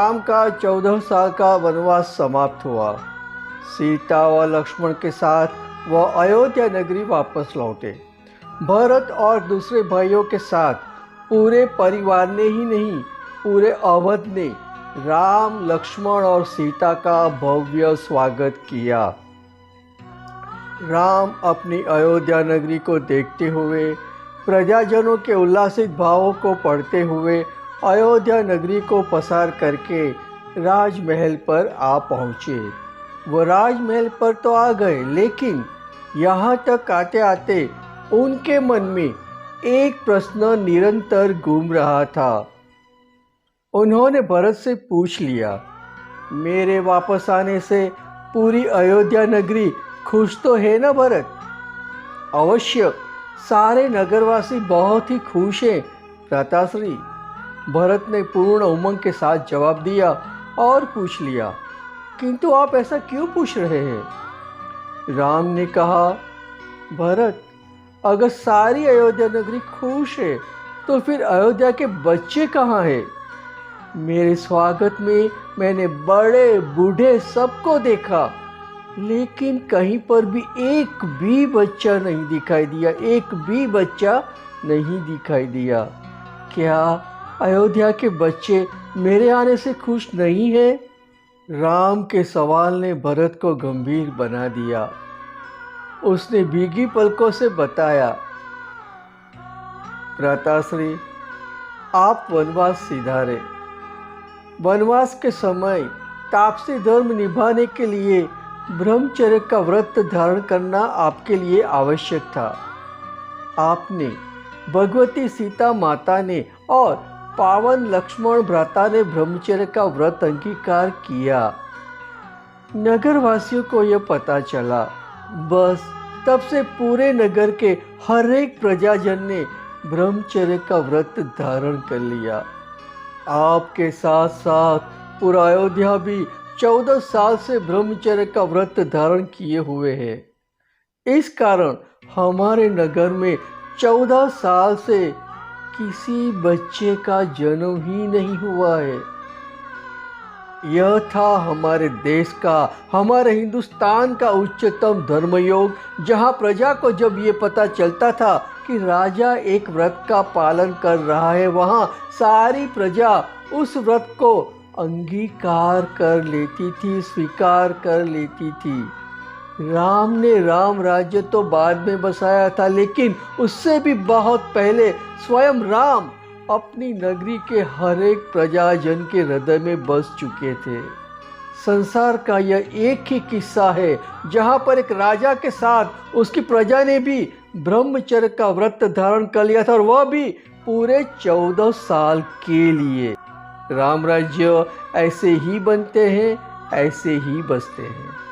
राम का 14 साल का वनवास समाप्त हुआ। सीता व लक्ष्मण के साथ वह अयोध्या नगरी वापस लौटे। भरत और दूसरे भाइयों के साथ पूरे परिवार ने ही नहीं, पूरे अवध ने राम, लक्ष्मण और सीता का भव्य स्वागत किया। राम अपनी अयोध्या नगरी को देखते हुए, प्रजाजनों के उल्लासित भावों को पढ़ते हुए अयोध्या नगरी को पसार करके राजमहल पर आ पहुँचे। वो राजमहल पर तो आ गए, लेकिन यहाँ तक आते आते उनके मन में एक प्रश्न निरंतर घूम रहा था। उन्होंने भरत से पूछ लिया, मेरे वापस आने से पूरी अयोध्या नगरी खुश तो है ना भरत? अवश्य, सारे नगरवासी बहुत ही खुश हैं भ्राताश्री। भरत ने पूर्ण उमंग के साथ जवाब दिया और पूछ लिया, किंतु आप ऐसा क्यों पूछ रहे हैं? राम ने कहा, भरत, अगर सारी अयोध्या नगरी खुश है तो फिर अयोध्या के बच्चे कहाँ हैं? मेरे स्वागत में मैंने बड़े बूढ़े सबको देखा, लेकिन कहीं पर भी एक भी बच्चा नहीं दिखाई दिया, एक भी बच्चा नहीं दिखाई दिया। क्या अयोध्या के बच्चे मेरे आने से खुश नहीं हैं? राम के सवाल ने भरत को गंभीर बना दिया। उसने भीगी पलकों से बताया, भ्राताश्री, आप वनवास सिधारे। वनवास के समय तापसी धर्म निभाने के लिए ब्रह्मचर्य का व्रत धारण करना आपके लिए आवश्यक था। आपने, भगवती सीता माता ने और पावन लक्ष्मण भ्राता ने ब्रह्मचर्य का व्रत अंगीकार किया। नगरवासियों को यह पता चला, बस तब से पूरे नगर के हर एक प्रजाजन ने ब्रह्मचर्य का व्रत धारण कर लिया। आपके साथ साथ पूरा अयोध्या भी 14 साल से ब्रह्मचर्य का व्रत धारण किए हुए है। इस कारण हमारे नगर में 14 साल से किसी बच्चे का जन्म ही नहीं हुआ है। यह था हमारे देश का, हमारे हिंदुस्तान का उच्चतम धर्मयोग, जहाँ प्रजा को जब ये पता चलता था कि राजा एक व्रत का पालन कर रहा है, वहाँ सारी प्रजा उस व्रत को अंगीकार कर लेती थी, स्वीकार कर लेती थी। राम ने राम राज्य तो बाद में बसाया था, लेकिन उससे भी बहुत पहले स्वयं राम अपनी नगरी के हर एक प्रजाजन के हृदय में बस चुके थे। संसार का यह एक ही किस्सा है जहाँ पर एक राजा के साथ उसकी प्रजा ने भी ब्रह्मचर्य का व्रत धारण कर लिया था, और वह भी पूरे 14 साल के लिए। राम राज्य ऐसे ही बनते हैं, ऐसे ही बसते हैं।